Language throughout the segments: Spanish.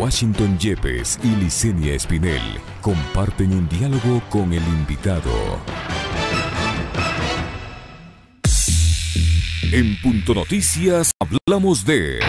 Washington Yepes y Licenia Espinel comparten un diálogo con el invitado. En Punto Noticias hablamos de...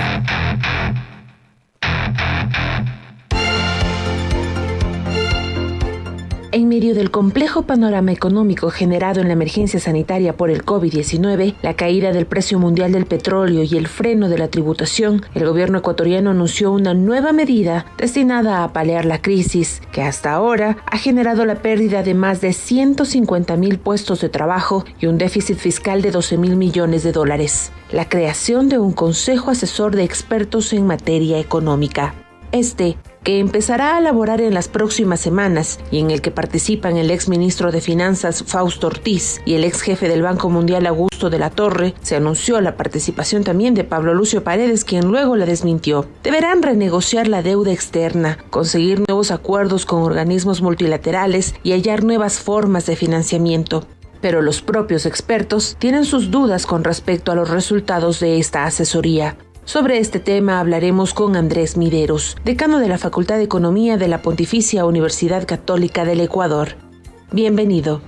En medio del complejo panorama económico generado en la emergencia sanitaria por el COVID-19, la caída del precio mundial del petróleo y el freno de la tributación, el gobierno ecuatoriano anunció una nueva medida destinada a paliar la crisis, que hasta ahora ha generado la pérdida de más de 150,000 puestos de trabajo y un déficit fiscal de 12,000 millones de dólares. La creación de un consejo asesor de expertos en materia económica. Que empezará a elaborar en las próximas semanas y en el que participan el exministro de Finanzas Fausto Ortiz y el ex jefe del Banco Mundial Augusto de la Torre, se anunció la participación también de Pablo Lucio Paredes, quien luego la desmintió. Deberán renegociar la deuda externa, conseguir nuevos acuerdos con organismos multilaterales y hallar nuevas formas de financiamiento. Pero los propios expertos tienen sus dudas con respecto a los resultados de esta asesoría. Sobre este tema hablaremos con Andrés Mideros, decano de la Facultad de Economía de la Pontificia Universidad Católica del Ecuador. Bienvenido.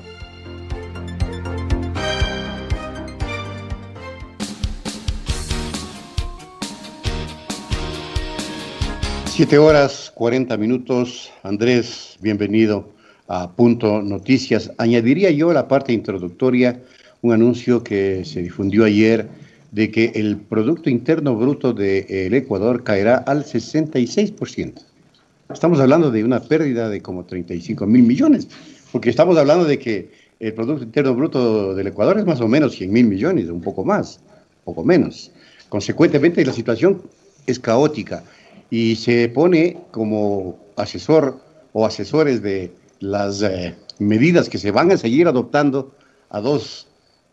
Siete horas, 40 minutos. Andrés, bienvenido a Punto Noticias. Añadiría yo a la parte introductoria un anuncio que se difundió ayer de que el Producto Interno Bruto del Ecuador caerá al 66%. Estamos hablando de una pérdida de como 35,000 millones, porque estamos hablando de que el Producto Interno Bruto del Ecuador es más o menos 100,000 millones, un poco más, un poco menos. Consecuentemente, la situación es caótica y se pone como asesor o asesores de las medidas que se van a seguir adoptando a dos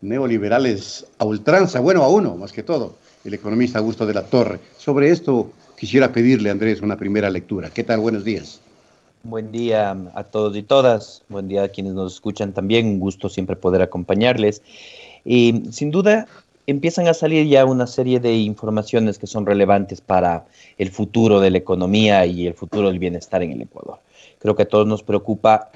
neoliberales a ultranza, bueno, a uno más que todo, el economista Augusto de la Torre. Sobre esto quisiera pedirle, Andrés, una primera lectura. ¿Qué tal? Buenos días. Buen día a todos y todas, buen día a quienes nos escuchan también, un gusto siempre poder acompañarles. Sin duda empiezan a salir ya una serie de informaciones que son relevantes para el futuro de la economía y el futuro del bienestar en el Ecuador. Creo que a todos nos preocupa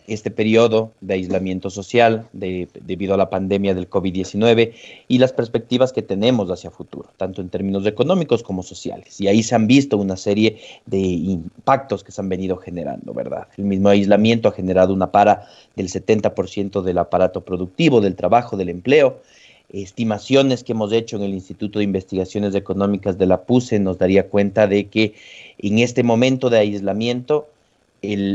este periodo de aislamiento social debido a la pandemia del COVID-19 y las perspectivas que tenemos hacia futuro, tanto en términos económicos como sociales. Y ahí se han visto una serie de impactos que se han venido generando, ¿verdad? El mismo aislamiento ha generado una para del 70% del aparato productivo, del trabajo, del empleo. Estimaciones que hemos hecho en el Instituto de Investigaciones Económicas de la PUCE nos daría cuenta de que en este momento de aislamiento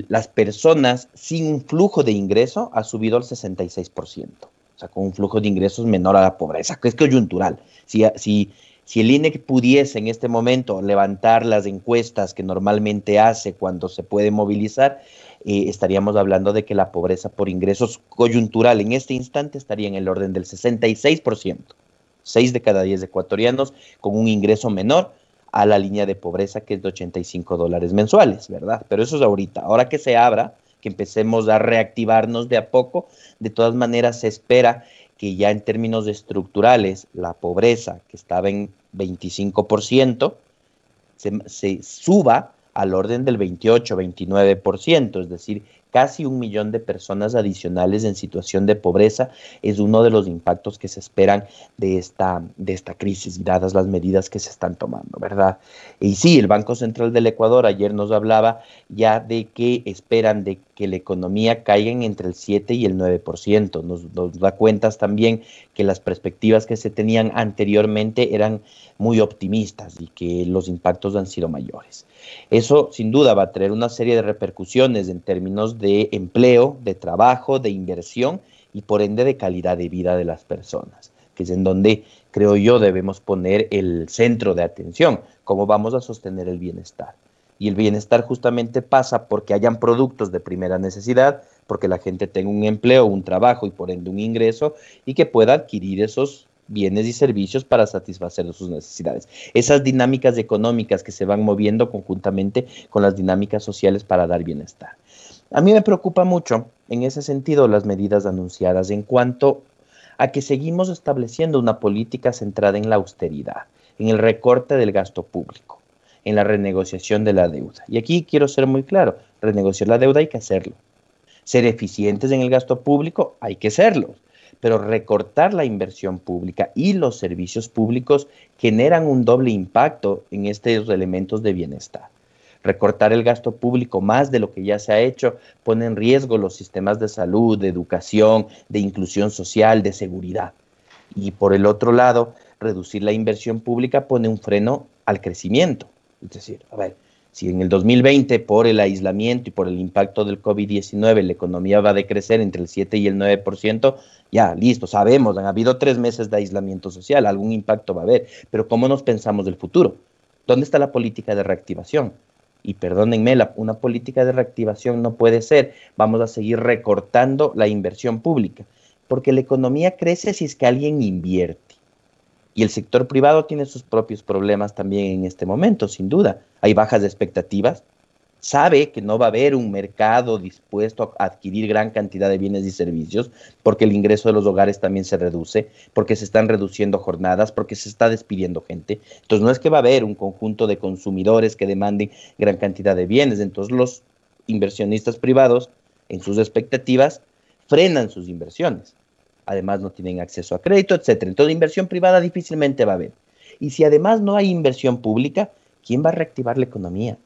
las personas sin un flujo de ingreso ha subido al 66%, o sea, con un flujo de ingresos menor a la pobreza, que es coyuntural. Si el INEC pudiese en este momento levantar las encuestas que normalmente hace cuando se puede movilizar, estaríamos hablando de que la pobreza por ingresos coyuntural en este instante estaría en el orden del 66%. 6 de cada 10 ecuatorianos con un ingreso menor a la línea de pobreza, que es de $85 mensuales, ¿verdad? Pero eso es ahorita. Ahora que se abra, que empecemos a reactivarnos de a poco, de todas maneras se espera que ya en términos estructurales la pobreza, que estaba en 25%, se suba al orden del 28-29%, es decir, casi 1 millón de personas adicionales en situación de pobreza es uno de los impactos que se esperan de esta crisis, dadas las medidas que se están tomando, ¿verdad? Y sí, el Banco Central del Ecuador ayer nos hablaba ya de que esperan de que la economía caiga entre el 7 y el 9%. Nos da cuentas también que las perspectivas que se tenían anteriormente eran muy optimistas y que los impactos han sido mayores. Eso sin duda va a traer una serie de repercusiones en términos de empleo, de trabajo, de inversión y por ende de calidad de vida de las personas, que es en donde creo yo debemos poner el centro de atención, cómo vamos a sostener el bienestar. Y el bienestar justamente pasa porque hayan productos de primera necesidad, porque la gente tenga un empleo, un trabajo y por ende un ingreso y que pueda adquirir esos bienes y servicios para satisfacer sus necesidades. Esas dinámicas económicas que se van moviendo conjuntamente con las dinámicas sociales para dar bienestar. A mí me preocupa mucho, en ese sentido, las medidas anunciadas en cuanto a que seguimos estableciendo una política centrada en la austeridad, en el recorte del gasto público. en la renegociación de la deuda. Y aquí quiero ser muy claro, renegociar la deuda hay que hacerlo. Ser eficientes en el gasto público hay que serlo, pero recortar la inversión pública y los servicios públicos generan un doble impacto en estos elementos de bienestar. Recortar el gasto público más de lo que ya se ha hecho pone en riesgo los sistemas de salud, de educación, de inclusión social, de seguridad. Y por el otro lado, reducir la inversión pública pone un freno al crecimiento. Es decir, a ver, si en el 2020 por el aislamiento y por el impacto del COVID-19 la economía va a decrecer entre el 7 y el 9%, ya, listo, sabemos, han habido 3 meses de aislamiento social, algún impacto va a haber, pero ¿cómo nos pensamos del futuro? ¿Dónde está la política de reactivación? Y perdónenme, una política de reactivación no puede ser, vamos a seguir recortando la inversión pública, porque la economía crece si es que alguien invierte. Y el sector privado tiene sus propios problemas también en este momento, sin duda. Hay bajas expectativas, sabe que no va a haber un mercado dispuesto a adquirir gran cantidad de bienes y servicios, porque el ingreso de los hogares también se reduce, porque se están reduciendo jornadas, porque se está despidiendo gente. Entonces no es que va a haber un conjunto de consumidores que demanden gran cantidad de bienes. Entonces los inversionistas privados, en sus expectativas, frenan sus inversiones. Además no tienen acceso a crédito, etcétera. Entonces inversión privada difícilmente va a haber. Y si además no hay inversión pública, ¿quién va a reactivar la economía?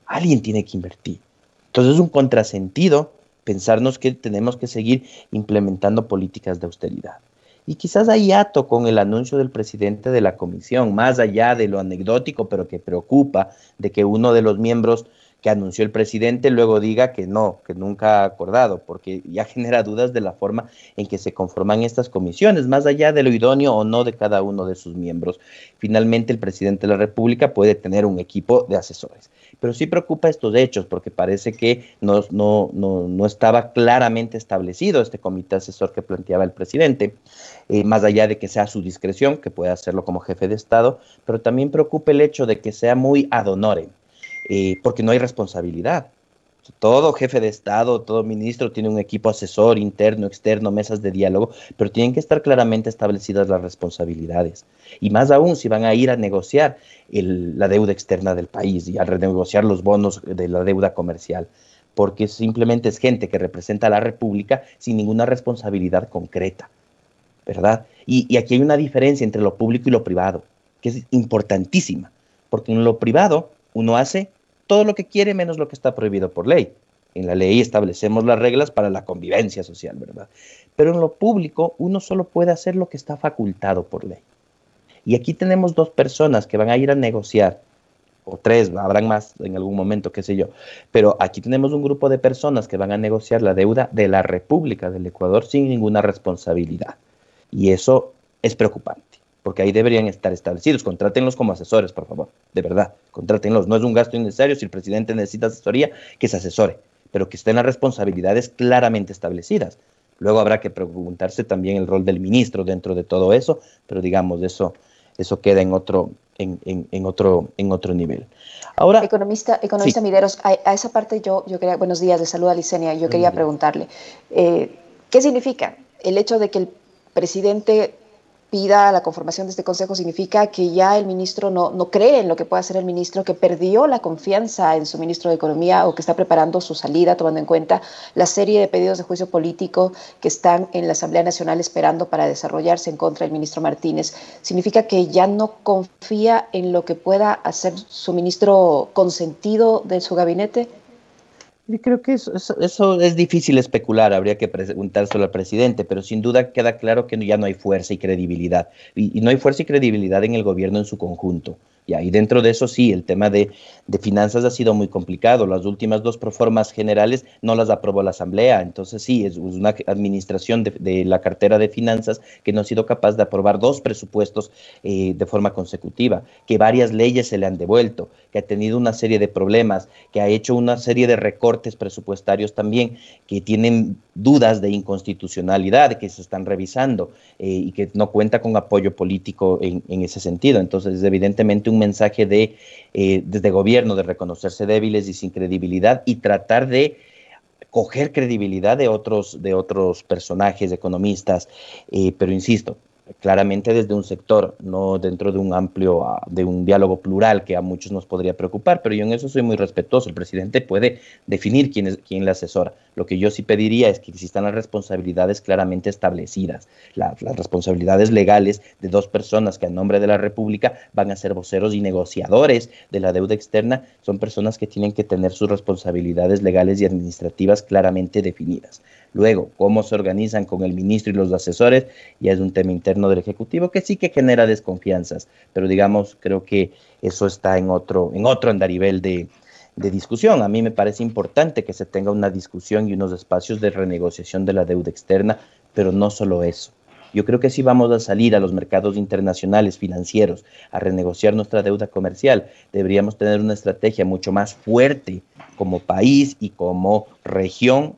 Alguien tiene que invertir. Entonces es un contrasentido pensarnos que tenemos que seguir implementando políticas de austeridad. Y quizás hay ato con el anuncio del presidente de la comisión, más allá de lo anecdótico, pero que preocupa, de que uno de los miembros que anunció el presidente luego diga que no, que nunca ha acordado, porque ya genera dudas de la forma en que se conforman estas comisiones, más allá de lo idóneo o no de cada uno de sus miembros. Finalmente, el presidente de la República puede tener un equipo de asesores. Pero sí preocupa estos hechos, porque parece que no estaba claramente establecido este comité asesor que planteaba el presidente, más allá de que sea a su discreción, que pueda hacerlo como jefe de Estado, pero también preocupa el hecho de que sea muy ad honorem. Porque no hay responsabilidad. Todo jefe de Estado, todo ministro tiene un equipo asesor interno, externo, mesas de diálogo, pero tienen que estar claramente establecidas las responsabilidades. Y más aún si van a ir a negociar la deuda externa del país y a renegociar los bonos de la deuda comercial, porque simplemente es gente que representa a la República sin ninguna responsabilidad concreta, ¿verdad? Y aquí hay una diferencia entre lo público y lo privado, que es importantísima, porque en lo privado uno hace todo lo que quiere menos lo que está prohibido por ley. En la ley establecemos las reglas para la convivencia social, ¿verdad? Pero en lo público uno solo puede hacer lo que está facultado por ley. Y aquí tenemos 2 personas que van a ir a negociar, o 3, habrán más en algún momento, qué sé yo, pero aquí tenemos un grupo de personas que van a negociar la deuda de la República del Ecuador sin ninguna responsabilidad. Y eso es preocupante, porque ahí deberían estar establecidos. Contrátenlos como asesores, por favor, de verdad, contrátenlos. No es un gasto innecesario, si el presidente necesita asesoría, que se asesore, pero que estén las responsabilidades claramente establecidas. Luego habrá que preguntarse también el rol del ministro dentro de todo eso, pero digamos, eso queda en otro nivel. Ahora, economista sí. Mideros, a esa parte yo quería, buenos días, de salud a Licenia, yo quería preguntarle, ¿qué significa el hecho de que el presidente pida la conformación de este consejo? ¿Significa que ya el ministro no cree en lo que puede hacer el ministro, que perdió la confianza en su ministro de Economía o que está preparando su salida, tomando en cuenta la serie de pedidos de juicio político que están en la Asamblea Nacional esperando para desarrollarse en contra del ministro Martínez? ¿Significa que ya no confía en lo que pueda hacer su ministro consentido de su gabinete? Yo creo que eso es difícil especular, habría que preguntárselo al presidente, pero sin duda queda claro que ya no hay fuerza y credibilidad, y no hay fuerza y credibilidad en el gobierno en su conjunto. Y dentro de eso sí, el tema de finanzas ha sido muy complicado. Las últimas 2 proformas generales no las aprobó la Asamblea, entonces sí, es una administración de la cartera de finanzas que no ha sido capaz de aprobar 2 presupuestos de forma consecutiva, que varias leyes se le han devuelto, que ha tenido una serie de problemas, que ha hecho una serie de recortes presupuestarios también, que tienen dudas de inconstitucionalidad, que se están revisando y que no cuenta con apoyo político en ese sentido. Entonces, evidentemente, un mensaje desde gobierno de reconocerse débiles y sin credibilidad y tratar de coger credibilidad de otros personajes, economistas, pero insisto, claramente desde un sector, no dentro de un amplio, de un diálogo plural que a muchos nos podría preocupar, pero yo en eso soy muy respetuoso. El presidente puede definir quién le asesora. Lo que yo sí pediría es que existan las responsabilidades claramente establecidas, las responsabilidades legales de dos personas que a nombre de la República van a ser voceros y negociadores de la deuda externa. Son personas que tienen que tener sus responsabilidades legales y administrativas claramente definidas. Luego, cómo se organizan con el ministro y los asesores, ya es un tema interno del Ejecutivo que sí que genera desconfianzas, pero digamos, creo que eso está en otro andarivel de discusión. A mí me parece importante que se tenga una discusión y unos espacios de renegociación de la deuda externa, pero no solo eso. Yo creo que si vamos a salir a los mercados internacionales financieros a renegociar nuestra deuda comercial, deberíamos tener una estrategia mucho más fuerte como país y como región,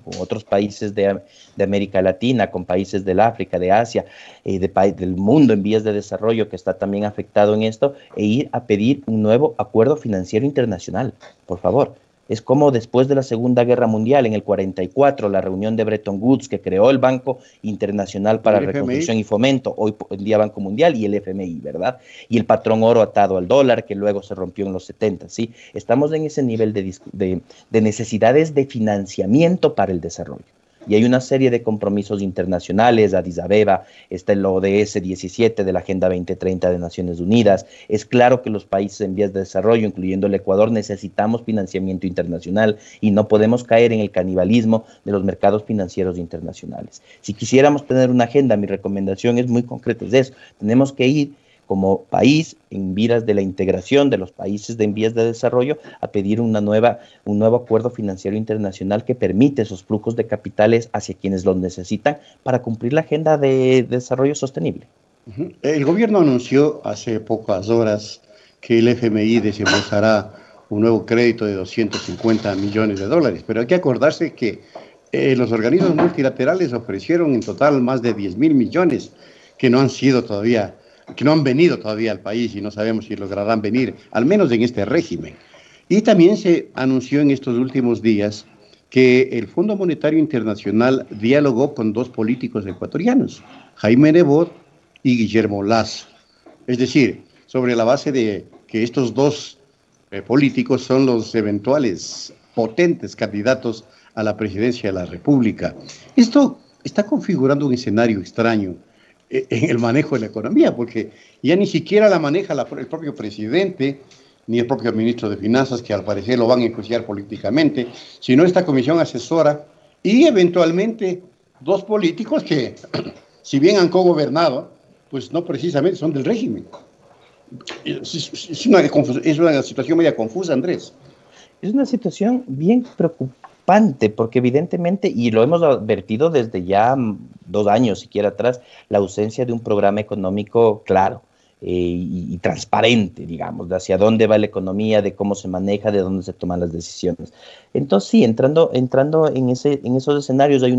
con otros países de América Latina, con países del África, de Asia, del mundo en vías de desarrollo que está también afectado en esto, e ir a pedir un nuevo acuerdo financiero internacional, por favor. Es como después de la Segunda Guerra Mundial, en el 44, la reunión de Bretton Woods, que creó el Banco Internacional para Reconstrucción y Fomento, hoy en día Banco Mundial, y el FMI, ¿verdad? Y el patrón oro atado al dólar, que luego se rompió en los 70, ¿sí? Estamos en ese nivel de necesidades de financiamiento para el desarrollo. Y hay una serie de compromisos internacionales, Addis Abeba, está el ODS 17 de la Agenda 2030 de Naciones Unidas. Es claro que los países en vías de desarrollo, incluyendo el Ecuador, necesitamos financiamiento internacional y no podemos caer en el canibalismo de los mercados financieros internacionales. Si quisiéramos tener una agenda, mi recomendación es muy concreta, es eso. Tenemos que ir como país en vías de la integración de los países en vías de desarrollo a pedir un nuevo acuerdo financiero internacional que permite esos flujos de capitales hacia quienes los necesitan para cumplir la agenda de desarrollo sostenible. El gobierno anunció hace pocas horas que el FMI desembolsará un nuevo crédito de 250 millones de dólares, pero hay que acordarse que los organismos multilaterales ofrecieron en total más de 10.000 millones que no han venido todavía al país y no sabemos si lograrán venir, al menos en este régimen. Y también se anunció en estos últimos días que el Fondo Monetario Internacional dialogó con dos políticos ecuatorianos, Jaime Nebot y Guillermo Lasso. Es decir, sobre la base de que estos dos políticos son los eventuales potentes candidatos a la presidencia de la República. Esto está configurando un escenario extraño en el manejo de la economía, porque ya ni siquiera la maneja el propio presidente, ni el propio ministro de Finanzas, que al parecer lo van a enjuiciar políticamente, sino esta comisión asesora y eventualmente dos políticos que, si bien han cogobernado, pues no precisamente son del régimen. Es una situación media confusa, Andrés. Es una situación bien preocupante porque evidentemente, y lo hemos advertido desde ya 2 años siquiera atrás, la ausencia de un programa económico claro y transparente, digamos, de hacia dónde va la economía, de cómo se maneja, de dónde se toman las decisiones. Entonces sí, entrando en esos escenarios hay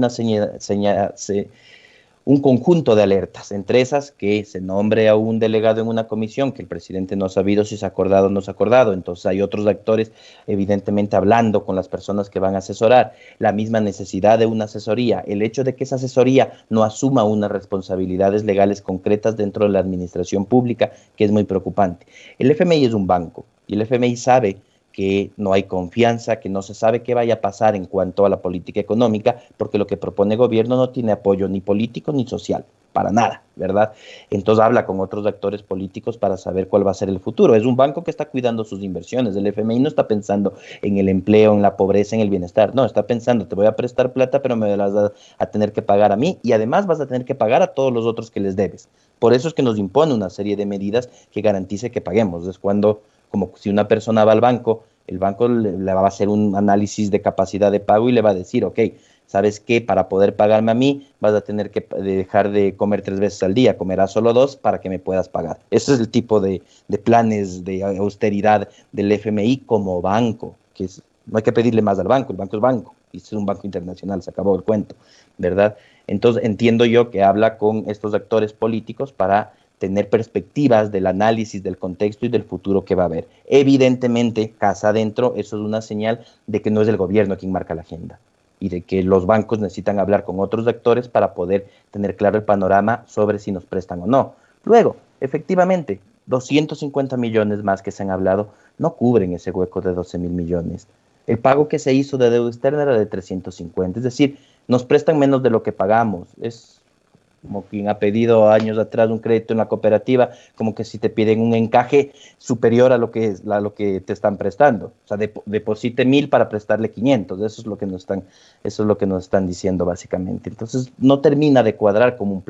un conjunto de alertas, entre esas que se nombre a un delegado en una comisión, que el presidente no ha sabido si se ha acordado o no se ha acordado, entonces hay otros actores evidentemente hablando con las personas que van a asesorar, la misma necesidad de una asesoría, el hecho de que esa asesoría no asuma unas responsabilidades legales concretas dentro de la administración pública, que es muy preocupante. El FMI es un banco y el FMI sabe que no hay confianza, que no se sabe qué vaya a pasar en cuanto a la política económica, porque lo que propone el gobierno no tiene apoyo ni político ni social, para nada, ¿verdad? Entonces habla con otros actores políticos para saber cuál va a ser el futuro. Es un banco que está cuidando sus inversiones. El FMI no está pensando en el empleo, en la pobreza, en el bienestar. No, está pensando, te voy a prestar plata, pero me las vas a tener que pagar a mí y además vas a tener que pagar a todos los otros que les debes. Por eso es que nos impone una serie de medidas que garantice que paguemos. Es cuando, como si una persona va al banco, el banco le va a hacer un análisis de capacidad de pago y le va a decir, ok, ¿sabes qué? Para poder pagarme a mí vas a tener que dejar de comer 3 veces al día, comerás solo 2 para que me puedas pagar. Ese es el tipo de planes de austeridad del FMI como banco, no hay que pedirle más al banco, el banco es banco, y es un banco internacional, se acabó el cuento, ¿verdad? Entonces entiendo yo que habla con estos actores políticos para tener perspectivas del análisis del contexto y del futuro que va a haber. Evidentemente, casa adentro, eso es una señal de que no es el gobierno quien marca la agenda. y de que los bancos necesitan hablar con otros actores para poder tener claro el panorama sobre si nos prestan o no. Luego, efectivamente, 250 millones más que se han hablado no cubren ese hueco de 12.000 millones. El pago que se hizo de deuda externa era de 350, es decir, nos prestan menos de lo que pagamos. Es como quien ha pedido años atrás un crédito en la cooperativa, como que si te piden un encaje superior a lo que te están prestando. O sea, deposite 1.000 para prestarle 500. Eso es lo que nos están diciendo básicamente. Entonces, no termina de cuadrar como un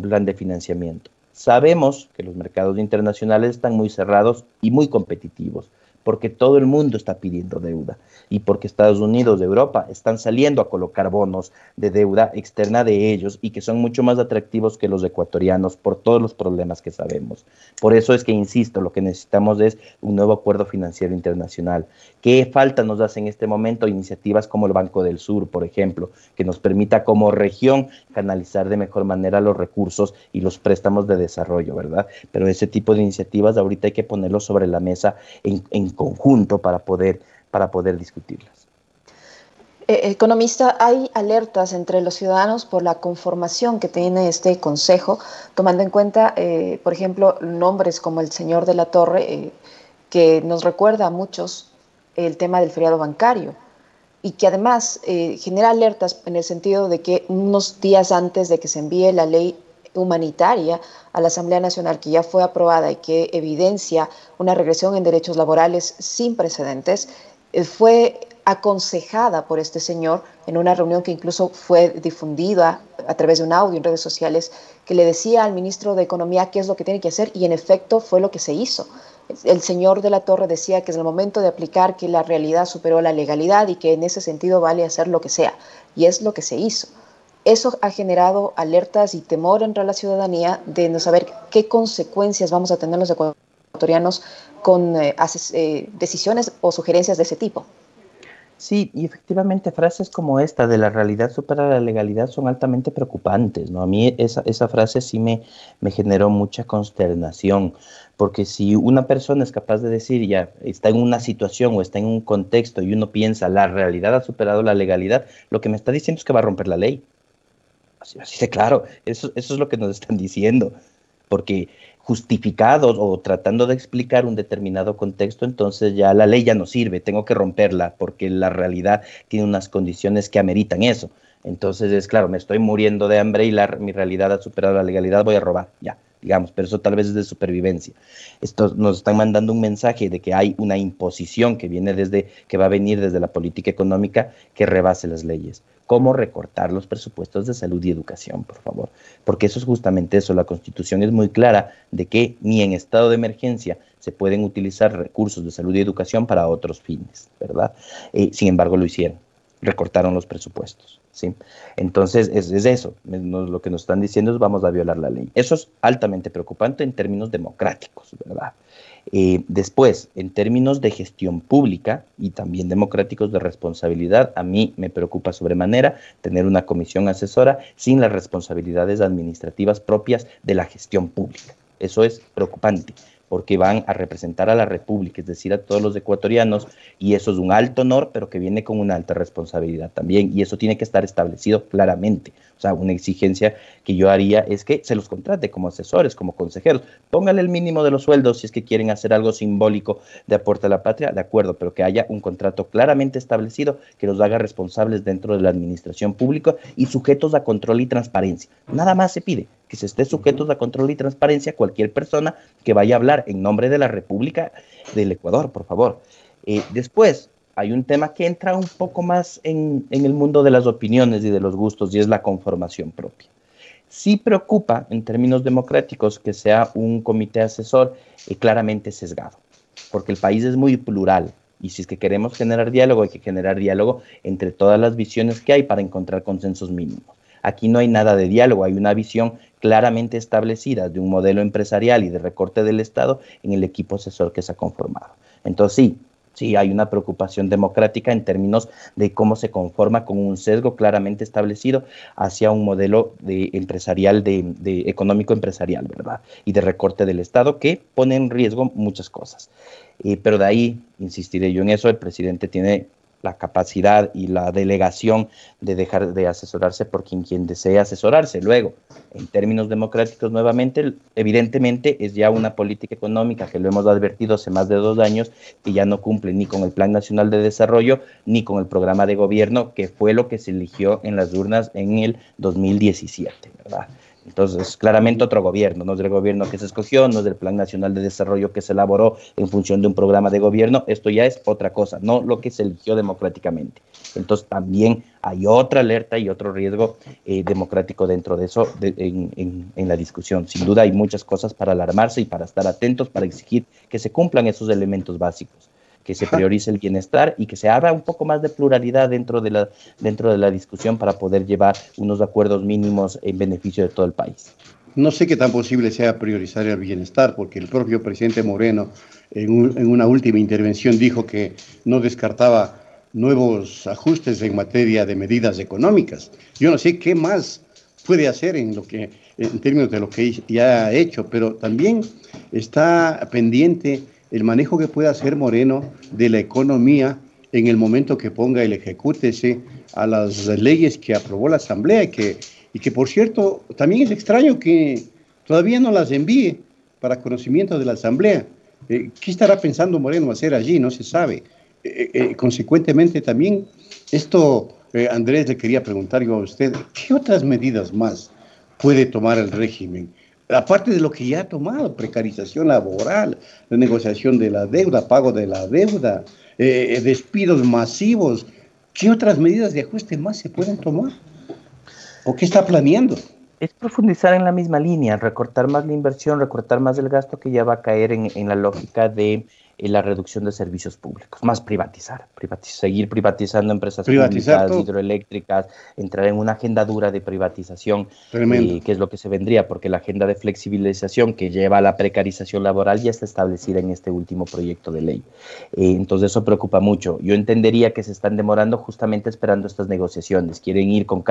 plan de financiamiento. Sabemos que los mercados internacionales están muy cerrados y muy competitivos, porque todo el mundo está pidiendo deuda y porque Estados Unidos, Europa, están saliendo a colocar bonos de deuda externa de ellos y que son mucho más atractivos que los ecuatorianos por todos los problemas que sabemos. Por eso es que, insisto, lo que necesitamos es un nuevo acuerdo financiero internacional. ¿Qué falta nos hace en este momento? Iniciativas como el Banco del Sur, por ejemplo, que nos permita como región canalizar de mejor manera los recursos y los préstamos de desarrollo, ¿verdad? Pero ese tipo de iniciativas ahorita hay que ponerlos sobre la mesa en conjunto para poder discutirlas. Economista, hay alertas entre los ciudadanos por la conformación que tiene este consejo, tomando en cuenta, por ejemplo, nombres como el señor de la Torre, que nos recuerda a muchos el tema del feriado bancario y que además genera alertas en el sentido de que unos días antes de que se envíe la ley humanitaria a la Asamblea Nacional, que ya fue aprobada y que evidencia una regresión en derechos laborales sin precedentes, fue aconsejada por este señor en una reunión que incluso fue difundida a través de un audio en redes sociales, que le decía al ministro de Economía qué es lo que tiene que hacer, y en efecto fue lo que se hizo. El señor de la Torre decía que es el momento de aplicar, que la realidad superó la legalidad y que en ese sentido vale hacer lo que sea, y es lo que se hizo. Eso ha generado alertas y temor entre la ciudadanía de no saber qué consecuencias vamos a tener los ecuatorianos con decisiones o sugerencias de ese tipo. Sí, y efectivamente frases como esta de la realidad supera la legalidad son altamente preocupantes, ¿no? A mí esa frase sí me generó mucha consternación, porque si una persona es capaz de decir ya está en una situación o está en un contexto y uno piensa la realidad ha superado la legalidad, lo que me está diciendo es que va a romper la ley. Así de claro, eso es lo que nos están diciendo, porque justificados o tratando de explicar un determinado contexto, entonces ya la ley ya no sirve, tengo que romperla porque la realidad tiene unas condiciones que ameritan eso. Entonces es claro, me estoy muriendo de hambre y mi realidad ha superado la legalidad, voy a robar, ya, digamos, pero eso tal vez es de supervivencia. Esto nos están mandando un mensaje de que hay una imposición que va a venir desde la política económica que rebase las leyes. ¿Cómo recortar los presupuestos de salud y educación, por favor? Porque eso es justamente eso. La Constitución es muy clara de que ni en estado de emergencia se pueden utilizar recursos de salud y educación para otros fines, ¿verdad? Sin embargo, lo hicieron. Recortaron los presupuestos, ¿sí? Entonces, es eso. Lo que nos están diciendo es vamos a violar la ley. Eso es altamente preocupante en términos democráticos, ¿verdad? Después, en términos de gestión pública y también democráticos de responsabilidad, a mí me preocupa sobremanera tener una comisión asesora sin las responsabilidades administrativas propias de la gestión pública. Eso es preocupante, porque van a representar a la República, es decir, a todos los ecuatorianos, y eso es un alto honor, pero que viene con una alta responsabilidad también, y eso tiene que estar establecido claramente. O sea, una exigencia que yo haría es que se los contrate como asesores, como consejeros. Póngale el mínimo de los sueldos si es que quieren hacer algo simbólico de aporte a la patria, de acuerdo, pero que haya un contrato claramente establecido que los haga responsables dentro de la administración pública y sujetos a control y transparencia. Nada más se pide que se esté sujetos a control y transparencia cualquier persona que vaya a hablar en nombre de la República del Ecuador, por favor. Después, hay un tema que entra un poco más en el mundo de las opiniones y de los gustos, y es la conformación propia. Sí preocupa, en términos democráticos, que sea un comité asesor claramente sesgado, porque el país es muy plural, y si es que queremos generar diálogo, hay que generar diálogo entre todas las visiones que hay para encontrar consensos mínimos. Aquí no hay nada de diálogo, hay una visión claramente establecida de un modelo empresarial y de recorte del Estado en el equipo asesor que se ha conformado. Entonces sí hay una preocupación democrática en términos de cómo se conforma con un sesgo claramente establecido hacia un modelo empresarial, de económico empresarial, ¿verdad? Y de recorte del Estado que pone en riesgo muchas cosas. Pero de ahí, insistiré yo en eso, el presidente tiene la capacidad y la delegación de dejar de asesorarse por quien desee asesorarse. Luego, en términos democráticos, nuevamente, evidentemente es ya una política económica que lo hemos advertido hace más de 2 años, que ya no cumple ni con el Plan Nacional de Desarrollo ni con el programa de gobierno, que fue lo que se eligió en las urnas en el 2017, ¿verdad? Entonces, claramente otro gobierno, no es del gobierno que se escogió, no es del Plan Nacional de Desarrollo que se elaboró en función de un programa de gobierno, esto ya es otra cosa, no lo que se eligió democráticamente. Entonces, también hay otra alerta y otro riesgo democrático dentro de eso, en la discusión. Sin duda hay muchas cosas para alarmarse y para estar atentos, para exigir que se cumplan esos elementos básicos, que se priorice el bienestar y que se abra un poco más de pluralidad dentro de la discusión para poder llevar unos acuerdos mínimos en beneficio de todo el país. No sé qué tan posible sea priorizar el bienestar, porque el propio presidente Moreno en una última intervención dijo que no descartaba nuevos ajustes en materia de medidas económicas. Yo no sé qué más puede hacer en términos de lo que ya ha hecho, pero también está pendiente el manejo que puede hacer Moreno de la economía en el momento que ponga el ejecútese a las leyes que aprobó la Asamblea y que por cierto, también es extraño que todavía no las envíe para conocimiento de la Asamblea. ¿Qué estará pensando Moreno hacer allí? No se sabe. Consecuentemente también, Andrés, le quería preguntar yo a usted, ¿qué otras medidas más puede tomar el régimen? Aparte de lo que ya ha tomado, precarización laboral, renegociación de la deuda, pago de la deuda, despidos masivos, ¿qué otras medidas de ajuste más se pueden tomar? ¿O qué está planeando? Es profundizar en la misma línea, recortar más la inversión, recortar más el gasto, que ya va a caer en la lógica de la reducción de servicios públicos, más privatizar, seguir privatizando empresas públicas, todo, hidroeléctricas, entrar en una agenda dura de privatización, que es lo que se vendría, porque la agenda de flexibilización que lleva a la precarización laboral ya está establecida en este último proyecto de ley. Entonces eso preocupa mucho. Yo entendería que se están demorando justamente esperando estas negociaciones, quieren ir con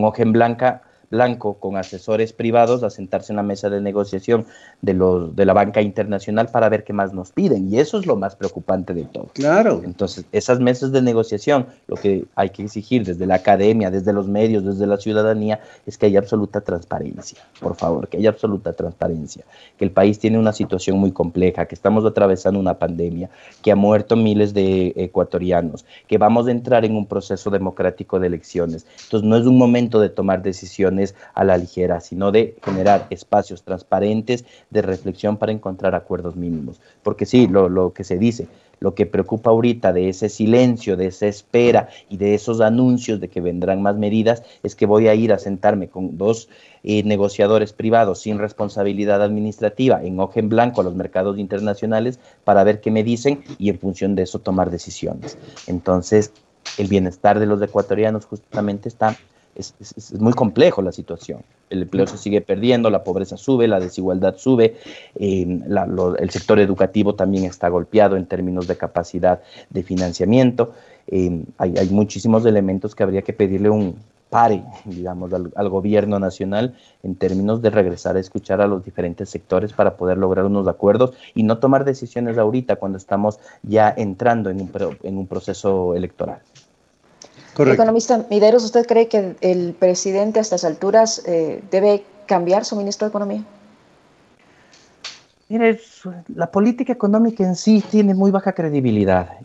hoja en blanco, con asesores privados, a sentarse en la mesa de negociación de la banca internacional para ver qué más nos piden, y eso es lo más preocupante de todo. Claro. Entonces, esas mesas de negociación, lo que hay que exigir desde la academia, desde los medios, desde la ciudadanía, es que haya absoluta transparencia, por favor, que haya absoluta transparencia, que el país tiene una situación muy compleja, que estamos atravesando una pandemia, que ha muerto miles de ecuatorianos, que vamos a entrar en un proceso democrático de elecciones. Entonces, no es un momento de tomar decisiones a la ligera, sino de generar espacios transparentes de reflexión para encontrar acuerdos mínimos. Porque sí, lo que se dice, lo que preocupa ahorita de ese silencio, de esa espera y de esos anuncios de que vendrán más medidas, es que voy a ir a sentarme con dos negociadores privados sin responsabilidad administrativa en hoja en blanco a los mercados internacionales para ver qué me dicen y en función de eso tomar decisiones. Entonces, el bienestar de los ecuatorianos justamente es muy complejo la situación. El empleo se sigue perdiendo, la pobreza sube, la desigualdad sube, el sector educativo también está golpeado en términos de capacidad de financiamiento. Hay muchísimos elementos que habría que pedirle un pare, digamos, al gobierno nacional en términos de regresar a escuchar a los diferentes sectores para poder lograr unos acuerdos y no tomar decisiones ahorita cuando estamos ya entrando en un proceso electoral. Correcto. Economista Mideros, ¿usted cree que el presidente a estas alturas debe cambiar su ministro de Economía? Mire, la política económica en sí tiene muy baja credibilidad.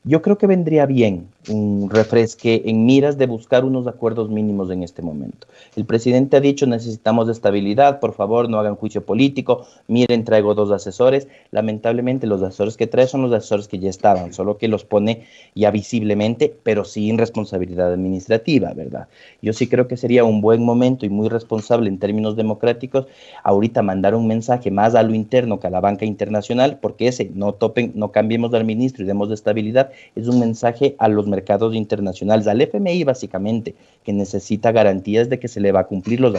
Yo creo que vendría bien un refresque en miras de buscar unos acuerdos mínimos en este momento. El presidente ha dicho: necesitamos estabilidad, por favor, no hagan juicio político. Miren, traigo 2 asesores. Lamentablemente los asesores que trae son los asesores que ya estaban, solo que los pone ya visiblemente, pero sin responsabilidad administrativa, ¿verdad? Yo sí creo que sería un buen momento y muy responsable en términos democráticos ahorita mandar un mensaje más a lo interno que a la banca internacional, porque no cambiemos al ministro y demos de estabilidad, es un mensaje a los mercados internacionales, al FMI básicamente, que necesita garantías de que se le va a cumplir los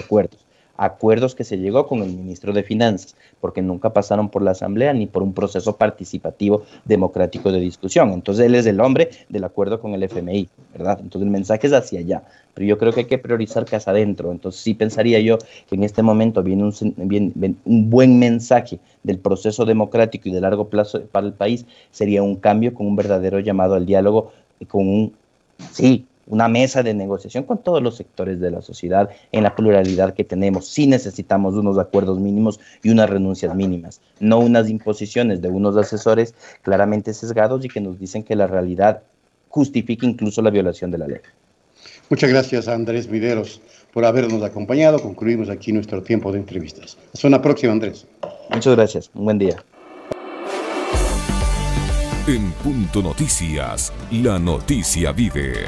acuerdos que se llegó con el ministro de Finanzas, porque nunca pasaron por la Asamblea ni por un proceso participativo democrático de discusión. Entonces él es el hombre del acuerdo con el FMI, ¿verdad? Entonces el mensaje es hacia allá, pero yo creo que hay que priorizar casa adentro. Entonces sí pensaría yo que en este momento viene un buen mensaje del proceso democrático y de largo plazo para el país, sería un cambio con un verdadero llamado al diálogo con una mesa de negociación con todos los sectores de la sociedad en la pluralidad que tenemos. Sí necesitamos unos acuerdos mínimos y unas renuncias mínimas, no unas imposiciones de unos asesores claramente sesgados y que nos dicen que la realidad justifica incluso la violación de la ley. Muchas gracias a Andrés Mideros por habernos acompañado. Concluimos aquí nuestro tiempo de entrevistas. Hasta una próxima, Andrés. Muchas gracias. Un buen día. En Punto Noticias, la noticia vive.